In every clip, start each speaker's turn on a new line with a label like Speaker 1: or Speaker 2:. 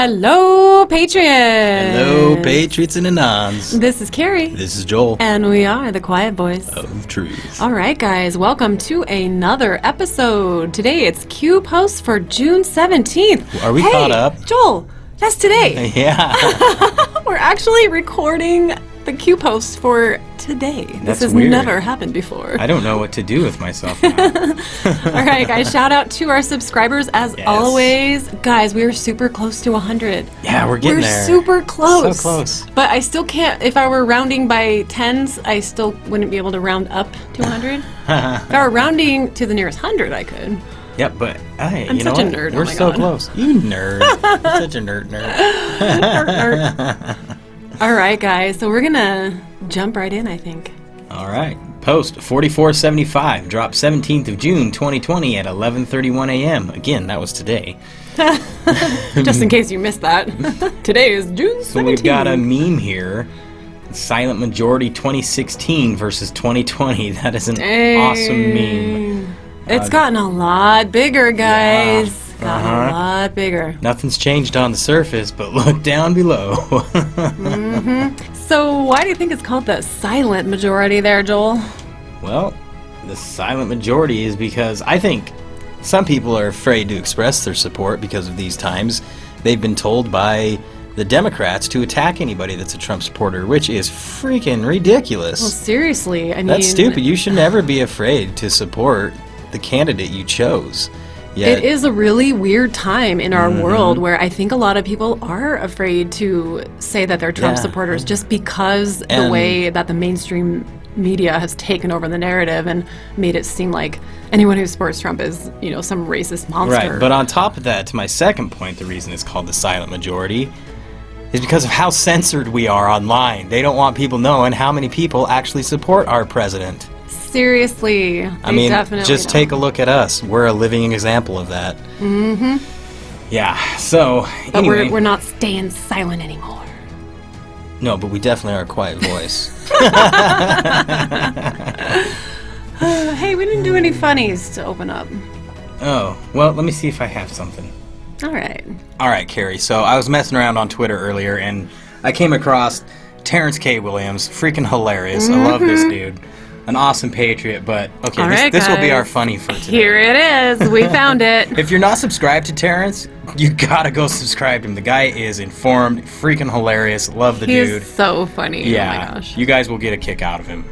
Speaker 1: Hello, Patriots!
Speaker 2: Hello, Patriots and Anons.
Speaker 1: This is Carrie.
Speaker 2: This is Joel.
Speaker 1: And we are the Quiet Boys
Speaker 2: of Truth.
Speaker 1: All right, guys, welcome to another episode. Today it's Q post for June 17th.
Speaker 2: Are we caught up?
Speaker 1: Joel, that's today.
Speaker 2: Yeah.
Speaker 1: We're actually recording the Q post for today. This has
Speaker 2: weird.
Speaker 1: Never happened before.
Speaker 2: I don't know what to do with myself now.
Speaker 1: All right, guys, shout out to our subscribers as always. Guys, we are super close to 100.
Speaker 2: Yeah, we're getting there.
Speaker 1: We're super close.
Speaker 2: So close.
Speaker 1: But I still can't, if I were rounding by tens, I still wouldn't be able to round up to 100. If I were rounding to the nearest 100, I could.
Speaker 2: Yep, but hey,
Speaker 1: I'm
Speaker 2: you know
Speaker 1: such a
Speaker 2: what?
Speaker 1: nerd.
Speaker 2: We're so close. You nerd. You're such a nerd.
Speaker 1: Nerd. All right, guys, so we're going to jump right in, I think.
Speaker 2: All right. Post 4475, dropped 17th of June, 2020 at 11:31 a.m. Again, that was today.
Speaker 1: Just in case you missed that. Today is June 17th.
Speaker 2: So we've got a meme here. Silent Majority 2016 versus 2020. That is an awesome meme.
Speaker 1: It's gotten a lot bigger, guys.
Speaker 2: Yeah.
Speaker 1: Gotten a lot bigger.
Speaker 2: Nothing's changed on the surface, but look down below.
Speaker 1: So why do you think it's called the silent majority there, Joel?
Speaker 2: Well, the silent majority is because I think some people are afraid to express their support because of these times. They've been told by the Democrats to attack anybody that's a Trump supporter, which is freaking ridiculous.
Speaker 1: Well, seriously, I mean...
Speaker 2: That's stupid. You should never be afraid to support the candidate you chose.
Speaker 1: Yet, it is a really weird time in our world where I think a lot of people are afraid to say that they're Trump supporters just because the way that the mainstream media has taken over the narrative and made it seem like anyone who supports Trump is, you know, some racist monster.
Speaker 2: Right, but on top of that, to my second point, the reason it's called the silent majority is because of how censored we are online. They don't want people knowing how many people actually support our president.
Speaker 1: Seriously,
Speaker 2: I mean, just take a look at us. We're a living example of that.
Speaker 1: Mm-hmm.
Speaker 2: Yeah, so,
Speaker 1: but
Speaker 2: anyway.
Speaker 1: we're not staying silent anymore.
Speaker 2: No, but we definitely are a quiet voice.
Speaker 1: Hey, we didn't do any funnies to open up.
Speaker 2: Oh, well, let me see if I have something.
Speaker 1: All right.
Speaker 2: All right, Carrie. So I was messing around on Twitter earlier, and I came across Terrence K. Williams. Freaking hilarious. I love this dude. An awesome patriot, but okay, this will be our funny for today.
Speaker 1: Here it is. We found it.
Speaker 2: If you're not subscribed to Terrence, you gotta go subscribe to him. The guy is informed, freaking hilarious. Love the dude.
Speaker 1: He's so funny.
Speaker 2: Yeah.
Speaker 1: Oh my gosh.
Speaker 2: You guys will get a kick out of him.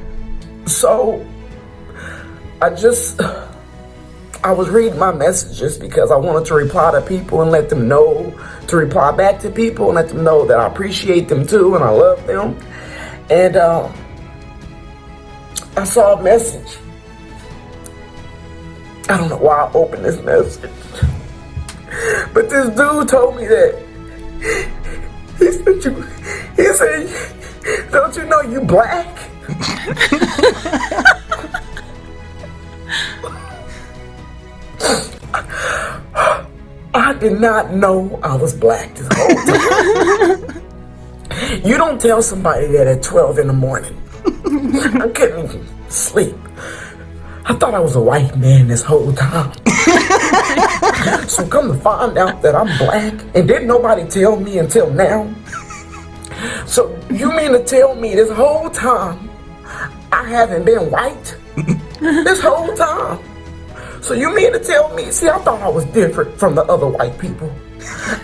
Speaker 3: So, I was reading my messages because I wanted to reply to people and let them know, to reply back to people and let them know that I appreciate them too and I love them. And, I saw a message. I don't know why I opened this message. But this dude told me that he said, don't you know you black? I did not know I was black this whole time. You don't tell somebody that at 12 in the morning. I couldn't even sleep. I thought I was a white man this whole time. So come to find out that I'm black and didn't nobody tell me until now. So you mean to tell me this whole time I haven't been white? This whole time? So you mean to tell me, see, I thought I was different from the other white people.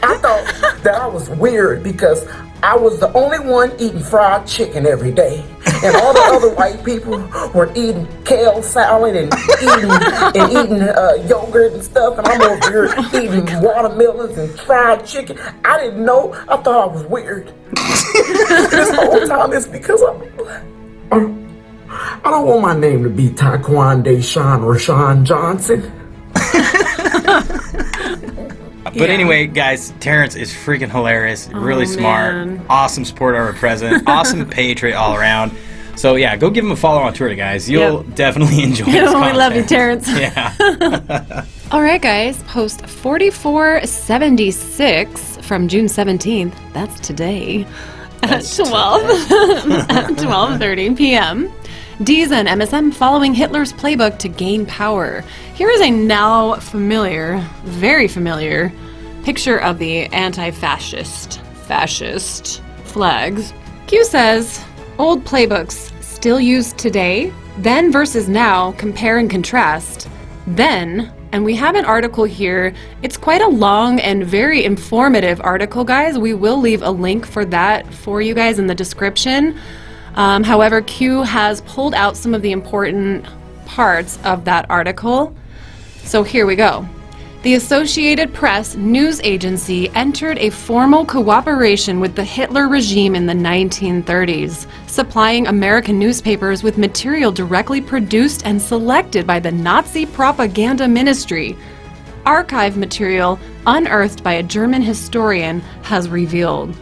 Speaker 3: I thought that I was weird because I was the only one eating fried chicken every day. And all the other white people were eating kale salad and eating yogurt and stuff. And I'm over here eating watermelons and fried chicken. I didn't know. I thought I was weird. This whole time it's because I'm black. I don't want my name to be Taquan Deshaun Rashawn Johnson.
Speaker 2: But anyway, guys, Terrence is freaking hilarious, really smart, awesome supporter of our president, awesome patriot all around. So yeah, go give him a follow on Twitter, guys. You'll definitely enjoy his content.
Speaker 1: We love you, Terrence.
Speaker 2: Yeah.
Speaker 1: All right, guys, post 4476 from June 17th. That's today. At 12:30 p.m. Treason, MSM following Hitler's playbook to gain power. Here is a now familiar, very familiar picture of the fascist flags. Q says, old playbooks still used today, then versus now, compare and contrast. Then, and we have an article here. It's quite a long and very informative article, guys. We will leave a link for that for you guys in the description. However, Q has pulled out some of the important parts of that article. So here we go. The Associated Press news agency entered a formal cooperation with the Hitler regime in the 1930s, supplying American newspapers with material directly produced and selected by the Nazi propaganda ministry. Archive material unearthed by a German historian has revealed.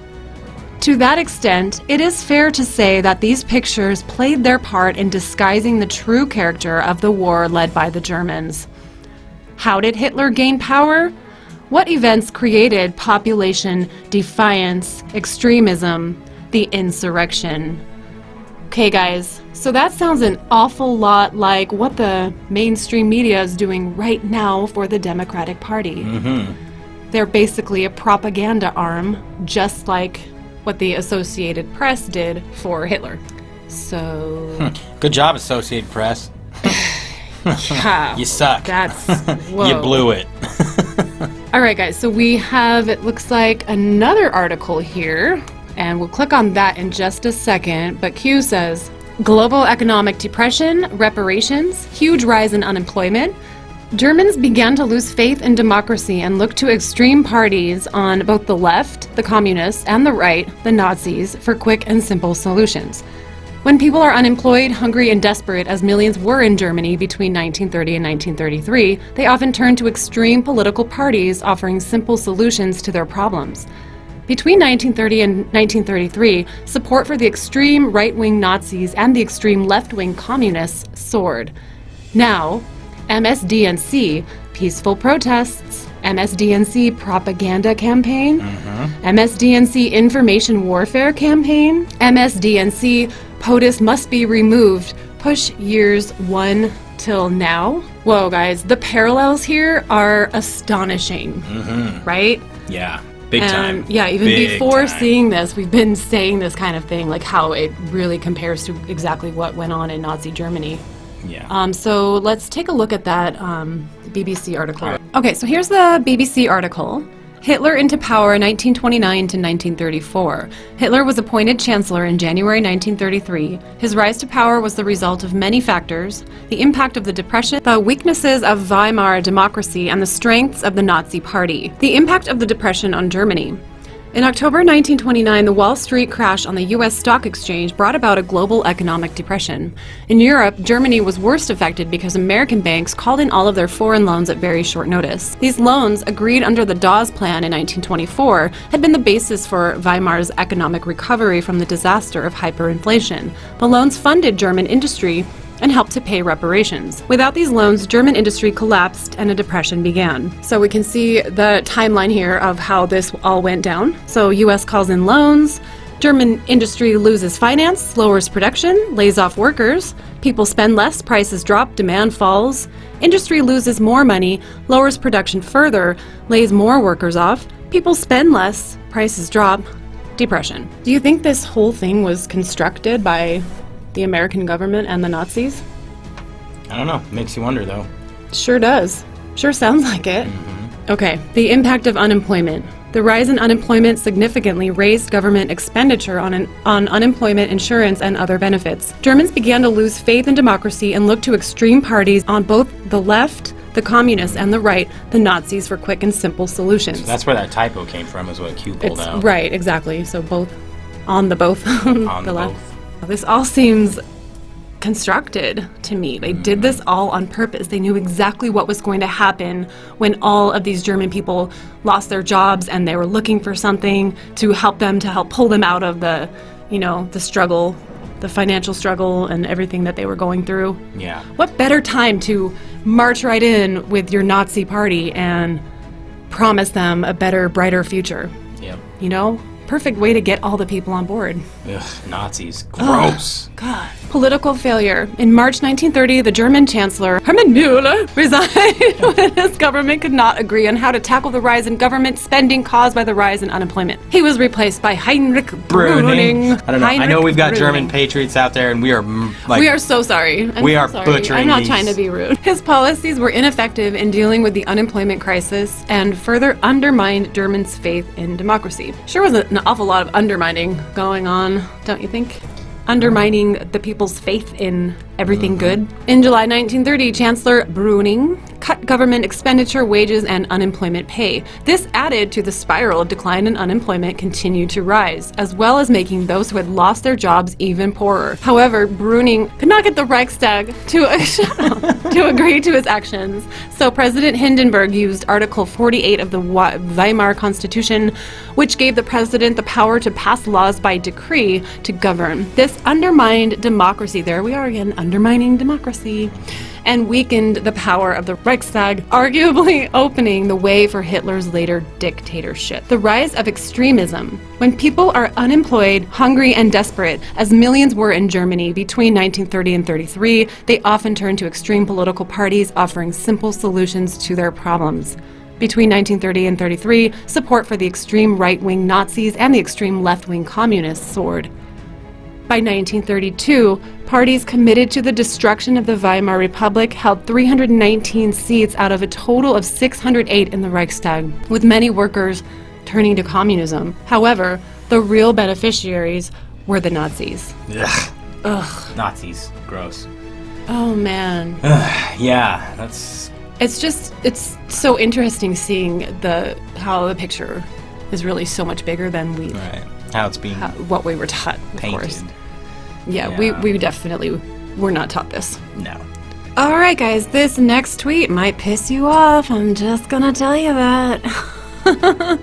Speaker 1: To that extent, it is fair to say that these pictures played their part in disguising the true character of the war led by the Germans. How did Hitler gain power? What events created population defiance, extremism, the insurrection? Okay, guys, so that sounds an awful lot like what the mainstream media is doing right now for the Democratic Party. They're basically a propaganda arm, just like what the Associated Press did for Hitler. So...
Speaker 2: Good job, Associated Press.
Speaker 1: Yeah,
Speaker 2: you suck.
Speaker 1: That's... Whoa.
Speaker 2: You blew it.
Speaker 1: All right, guys, so we have, it looks like, another article here, and we'll click on that in just a second, but Q says, global economic depression, reparations, huge rise in unemployment. Germans began to lose faith in democracy and look to extreme parties on both the left, the communists, and the right, the Nazis, for quick and simple solutions. When people are unemployed, hungry, and desperate, as millions were in Germany between 1930 and 1933, they often turn to extreme political parties offering simple solutions to their problems. Between 1930 and 1933, support for the extreme right-wing Nazis and the extreme left-wing communists soared. Now, MSDNC, peaceful protests, MSDNC propaganda campaign, MSDNC information warfare campaign, MSDNC POTUS must be removed, push years 1 till now. Whoa, guys, the parallels here are astonishing, right?
Speaker 2: Yeah, big time.
Speaker 1: Yeah, even
Speaker 2: Big
Speaker 1: before
Speaker 2: time.
Speaker 1: seeing this, we've been saying this kind of thing, like how it really compares to exactly what went on in Nazi Germany.
Speaker 2: Yeah.
Speaker 1: So let's take a look at that BBC article. Okay, so here's the BBC article. Hitler into power 1929 to 1934. Hitler was appointed chancellor in January 1933. His rise to power was the result of many factors: the impact of the Depression, the weaknesses of Weimar democracy, and the strengths of the Nazi Party. The impact of the Depression on Germany. In October 1929, the Wall Street crash on the U.S. stock exchange brought about a global economic depression. In Europe, Germany was worst affected because American banks called in all of their foreign loans at very short notice. These loans, agreed under the Dawes Plan in 1924, had been the basis for Weimar's economic recovery from the disaster of hyperinflation. The loans funded German industry and helped to pay reparations. Without these loans, German industry collapsed and a depression began. So we can see the timeline here of how this all went down. So US calls in loans, German industry loses finance, lowers production, lays off workers, people spend less, prices drop, demand falls, industry loses more money, lowers production further, lays more workers off, people spend less, prices drop, depression. Do you think this whole thing was constructed by the American government and the Nazis?
Speaker 2: I don't know. Makes you wonder, though.
Speaker 1: Sure does. Sure sounds like it. Okay, the impact of unemployment. The rise in unemployment significantly raised government expenditure on unemployment insurance and other benefits. Germans began to lose faith in democracy and look to extreme parties on both the left, the communists, and the right, the Nazis, for quick and simple solutions.
Speaker 2: So that's where that typo came from, is what Q pulled out.
Speaker 1: Right, exactly. So both, on the both,
Speaker 2: On the
Speaker 1: left.
Speaker 2: both.
Speaker 1: This all seems constructed to me. They did this all on purpose. They knew exactly what was going to happen when all of these German people lost their jobs, and they were looking for something to help them, to help pull them out of the, the struggle, the financial struggle and everything that they were going through.
Speaker 2: Yeah.
Speaker 1: What better time to march right in with your Nazi party and promise them a better, brighter future?
Speaker 2: Yep.
Speaker 1: perfect way to get all the people on board.
Speaker 2: Ugh, Nazis. Gross.
Speaker 1: God. Political failure. In March 1930, the German Chancellor, Hermann Müller, resigned when his government could not agree on how to tackle the rise in government spending caused by the rise in unemployment. He was replaced by Heinrich Brüning.
Speaker 2: I don't know. I know we've got German patriots out there, and we are
Speaker 1: we are so sorry.
Speaker 2: We are butchering
Speaker 1: I'm not
Speaker 2: these.
Speaker 1: trying to be rude. His policies were ineffective in dealing with the unemployment crisis and further undermined Germans' faith in democracy. Sure was an awful lot of undermining going on, don't you think? Undermining the people's faith in everything good. In July 1930, Chancellor Brüning cut government expenditure, wages, and unemployment pay. This added to the spiral of decline in unemployment continued to rise, as well as making those who had lost their jobs even poorer. However, Brüning could not get the Reichstag to agree to his actions, so President Hindenburg used Article 48 of the Weimar Constitution, which gave the president the power to pass laws by decree to govern. This undermined democracy. There we are again, undermining democracy. And weakened the power of the Reichstag, arguably opening the way for Hitler's later dictatorship. The rise of extremism. When people are unemployed, hungry, and desperate, as millions were in Germany between 1930 and 33, they often turn to extreme political parties offering simple solutions to their problems. Between 1930 and 33, support for the extreme right-wing Nazis and the extreme left-wing communists soared. By 1932, parties committed to the destruction of the Weimar Republic held 319 seats out of a total of 608 in the Reichstag, with many workers turning to communism. However, the real beneficiaries were the Nazis.
Speaker 2: Ugh. Ugh. Nazis. Gross.
Speaker 1: Oh, man.
Speaker 2: Yeah, that's...
Speaker 1: It's so interesting seeing how the picture is really so much bigger than we...
Speaker 2: Right. How it's being
Speaker 1: what we were taught, of
Speaker 2: painted.
Speaker 1: Course. Yeah, we definitely were not taught this.
Speaker 2: No.
Speaker 1: All right, guys, this next tweet might piss you off. I'm just gonna tell you that.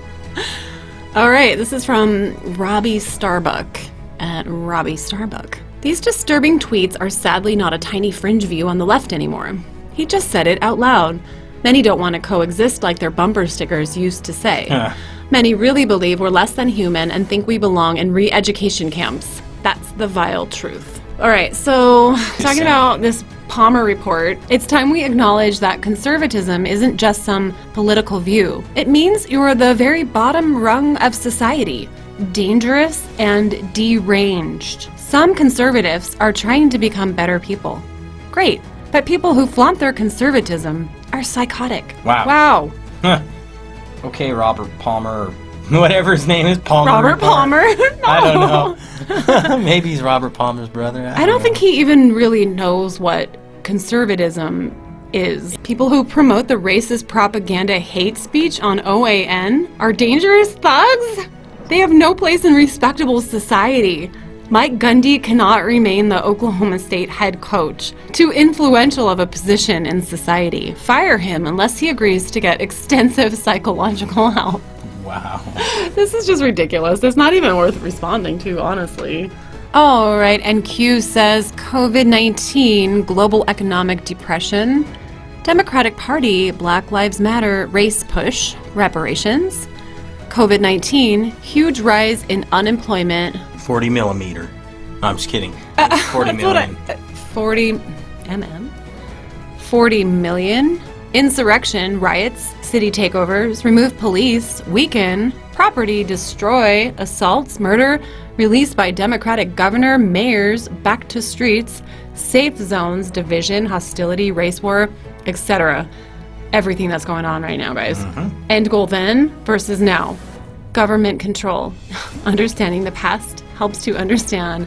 Speaker 1: All right, this is from Robbie Starbuck at Robbie Starbuck. These disturbing tweets are sadly not a tiny fringe view on the left anymore. He just said it out loud. Many don't want to coexist like their bumper stickers used to say. Many really believe we're less than human and think we belong in re-education camps. That's the vile truth. All right, so talking about this Palmer report, it's time we acknowledge that conservatism isn't just some political view. It means you're the very bottom rung of society, dangerous and deranged. Some conservatives are trying to become better people. Great, but people who flaunt their conservatism are psychotic.
Speaker 2: Wow. Huh. Okay, Robert Palmer, or whatever his name is, Palmer.
Speaker 1: Robert Palmer? No.
Speaker 2: I don't know. Maybe he's Robert Palmer's brother.
Speaker 1: I don't think he even really knows what conservatism is. People who promote the racist propaganda hate speech on OAN are dangerous thugs. They have no place in respectable society. Mike Gundy cannot remain the Oklahoma State head coach, too influential of a position in society. Fire him unless he agrees to get extensive psychological help.
Speaker 2: Wow.
Speaker 1: This is just ridiculous. It's not even worth responding to, honestly. All right, and Q says COVID-19, global economic depression, Democratic Party, Black Lives Matter, race push, reparations, COVID-19, huge rise in unemployment,
Speaker 2: 40 millimeter. No, I'm just kidding. 40 million.
Speaker 1: 40 mm? 40 million. Insurrection, riots, city takeovers, remove police, weaken, property, destroy, assaults, murder, released by Democratic governor, mayors, back to streets, safe zones, division, hostility, race war, etc. Everything that's going on right now, guys. End goal then versus now. Government control. Understanding the past helps to understand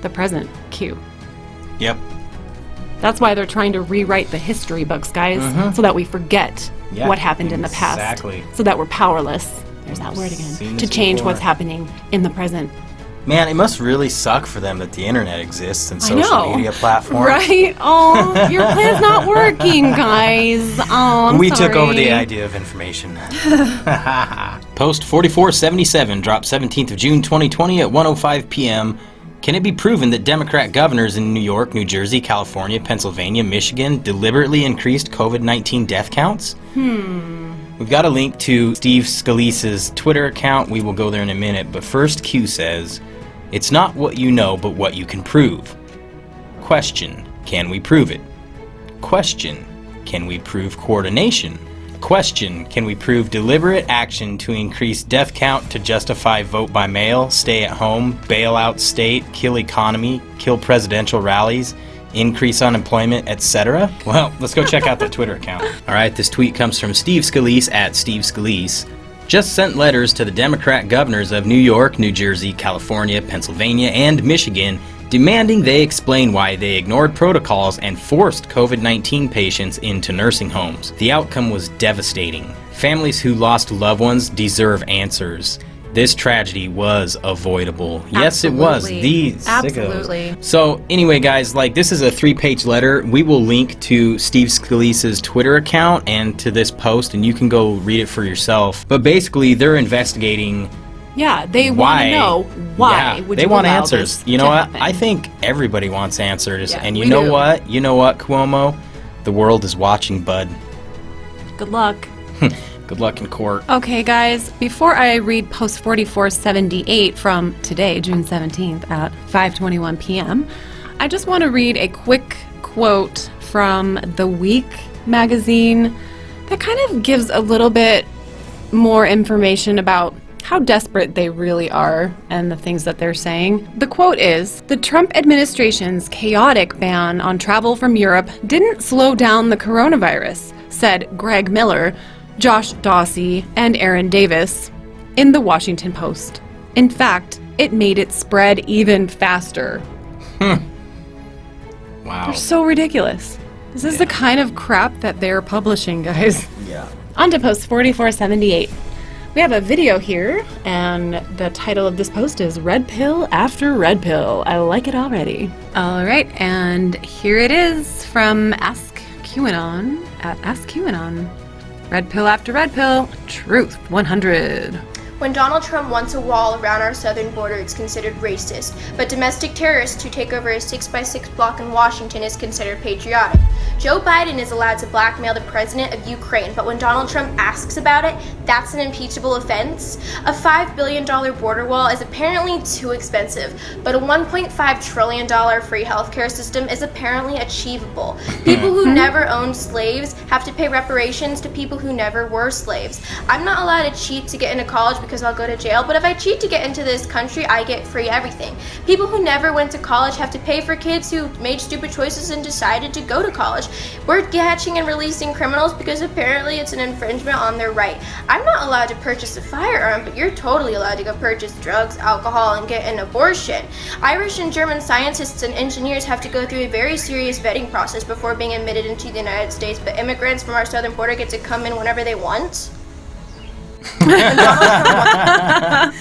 Speaker 1: the present. Q.
Speaker 2: Yep.
Speaker 1: That's why they're trying to rewrite the history books, guys, so that we forget what happened in the past.
Speaker 2: Exactly.
Speaker 1: So that we're powerless. There's that word again. To change what's happening in the present.
Speaker 2: Man, it must really suck for them that the internet exists and social media platforms.
Speaker 1: Right? Oh, your plan's not working, guys. Oh, I'm
Speaker 2: We
Speaker 1: sorry.
Speaker 2: took over the idea of information. Post 4477 dropped 17th of June 2020 at 1:05 p.m. Can it be proven that Democrat governors in New York, New Jersey, California, Pennsylvania, Michigan deliberately increased COVID-19 death counts? We've got a link to Steve Scalise's Twitter account. We will go there in a minute. But first, Q says, it's not what you know, but what you can prove. Question, can we prove it? Question, can we prove coordination? Question, can we prove deliberate action to increase death count to justify vote by mail, stay at home, bail out state, kill economy, kill presidential rallies, increase unemployment, etc.? Well, let's go check out the Twitter account. All right, this tweet comes from Steve Scalise at Steve Scalise. Just sent letters to the Democrat governors of New York, New Jersey, California, Pennsylvania, and Michigan demanding they explain why they ignored protocols and forced COVID-19 patients into nursing homes. The outcome was devastating. Families who lost loved ones deserve answers. This tragedy was avoidable. Yes, it was. These
Speaker 1: Absolutely.
Speaker 2: sickos. So anyway, guys, this is a 3-page letter. We will link to Steve Scalise's Twitter account and to this post, and you can go read it for yourself. But basically, they're investigating.
Speaker 1: Yeah, they want to know why.
Speaker 2: Yeah, they want answers. You know what? I think everybody wants answers.
Speaker 1: Yeah,
Speaker 2: and you know what? You know what, Cuomo? The world is watching, bud.
Speaker 1: Good luck.
Speaker 2: Good luck in court.
Speaker 1: Okay, guys, before I read post 4478 from today, June 17th at 5:21 p.m., I just want to read a quick quote from The Week magazine that kind of gives a little bit more information about how desperate they really are and the things that they're saying. The quote is, "The Trump administration's chaotic ban on travel from Europe didn't slow down the coronavirus," said Greg Miller, Josh Dawsey, and Aaron Davis in the Washington Post. In fact, it made it spread even faster.
Speaker 2: Wow.
Speaker 1: They're so ridiculous. This is the kind of crap that they're publishing, guys.
Speaker 2: Yeah.
Speaker 1: On to post 4478. We have a video here, and the title of this post is Red Pill After Red Pill. I like it already. All right, and here it is from Ask QAnon at Ask QAnon. Red Pill After Red Pill, Truth 100.
Speaker 4: When Donald Trump wants a wall around our southern border, it's considered racist. But domestic terrorists who take over a 6x6 block in Washington is considered patriotic. Joe Biden is allowed to blackmail the president of Ukraine, but when Donald Trump asks about it, that's an impeachable offense. A $5 billion border wall is apparently too expensive, but a $1.5 trillion free healthcare system is apparently achievable. People who never owned slaves have to pay reparations to people who never were slaves. I'm not allowed to cheat to get into college because I'll go to jail, but if I cheat to get into this country, I get free everything. People who never went to college have to pay for kids who made stupid choices and decided to go to college. We're catching and releasing criminals because apparently it's an infringement on their right. I'm not allowed to purchase a firearm, but you're totally allowed to go purchase drugs, alcohol, and get an abortion. Irish and German scientists and engineers have to go through a very serious vetting process before being admitted into the United States, but immigrants from our southern border get to come in whenever they want.
Speaker 2: Wow.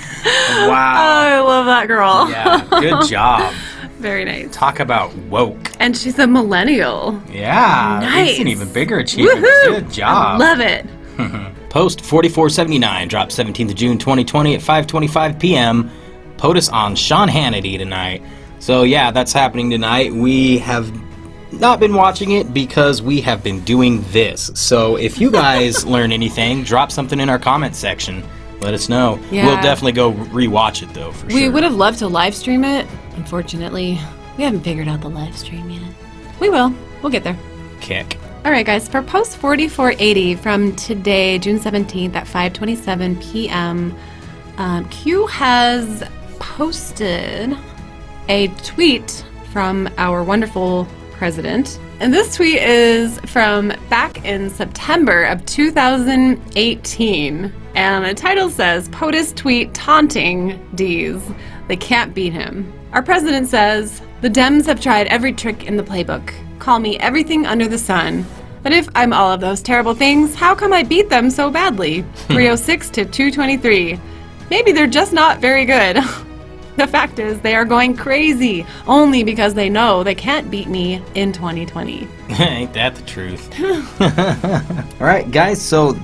Speaker 1: Oh, I love that girl.
Speaker 2: Yeah, good job.
Speaker 1: Very nice.
Speaker 2: Talk about woke.
Speaker 1: And she's a millennial.
Speaker 2: Yeah,
Speaker 1: Nice.
Speaker 2: It's an even bigger achievement.
Speaker 1: Woohoo!
Speaker 2: Good job.
Speaker 1: I love it.
Speaker 2: Post 4479 dropped 17th of June 2020 at 5:25 p.m. POTUS on Sean Hannity tonight. So yeah, that's happening tonight. We have not been watching it because we have been doing this. So if you guys learn anything, drop something in our comment section. Let us know.
Speaker 1: Yeah.
Speaker 2: We'll definitely go rewatch it though, for sure.
Speaker 1: We would have loved to live stream it. Unfortunately, we haven't figured out the live stream yet. We will. We'll get there.
Speaker 2: Kick.
Speaker 1: All right, guys. For post 4480 from today, June 17th at 5:27 p.m., Q has posted a tweet from our wonderful president. And this tweet is from back in September of 2018. And the title says, POTUS tweet taunting D's. They can't beat him. Our president says, the Dems have tried every trick in the playbook. Call me everything under the sun. But if I'm all of those terrible things, how come I beat them so badly? 306 to 223. Maybe they're just not very good. The fact is, they are going crazy, only because they know they can't beat me in 2020.
Speaker 2: Ain't that the truth? All right, guys, so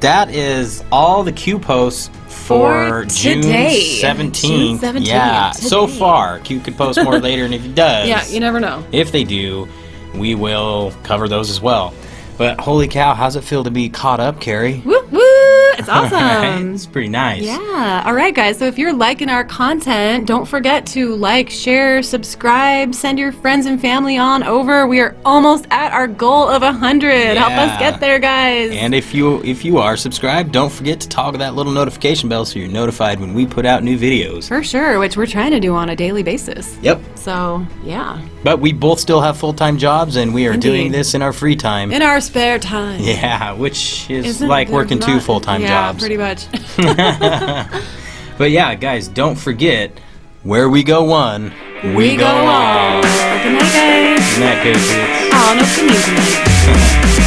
Speaker 2: that is all the Q posts for June
Speaker 1: today.
Speaker 2: 17th.
Speaker 1: June 17th,
Speaker 2: Yeah, so
Speaker 1: today.
Speaker 2: far. Q could post more later, and if he does,
Speaker 1: Yeah, you never know.
Speaker 2: if they do, we will cover those as well. But holy cow, how's it feel to be caught up, Carrie?
Speaker 1: Woo woo! It's awesome.
Speaker 2: Right? It's pretty nice.
Speaker 1: Yeah. All right, guys. So if you're liking our content, don't forget to like, share, subscribe, send your friends and family on over. We are almost at our goal of 100. Help us get there, guys.
Speaker 2: And if you are subscribed, don't forget to toggle that little notification bell so you're notified when we put out new videos.
Speaker 1: For sure, which we're trying to do on a daily basis.
Speaker 2: Yep.
Speaker 1: So, yeah.
Speaker 2: But we both still have full-time jobs, and we are doing this in our free time.
Speaker 1: In our spare time.
Speaker 2: Yeah, which is
Speaker 1: Isn't
Speaker 2: like
Speaker 1: there
Speaker 2: working
Speaker 1: not-
Speaker 2: 2 full-time
Speaker 1: yeah,
Speaker 2: jobs.
Speaker 1: pretty much.
Speaker 2: But yeah, guys, don't forget, where we go one,
Speaker 1: we go all. Good night, guys.
Speaker 2: Good night, Patriots.
Speaker 1: Oh, no singing tonight.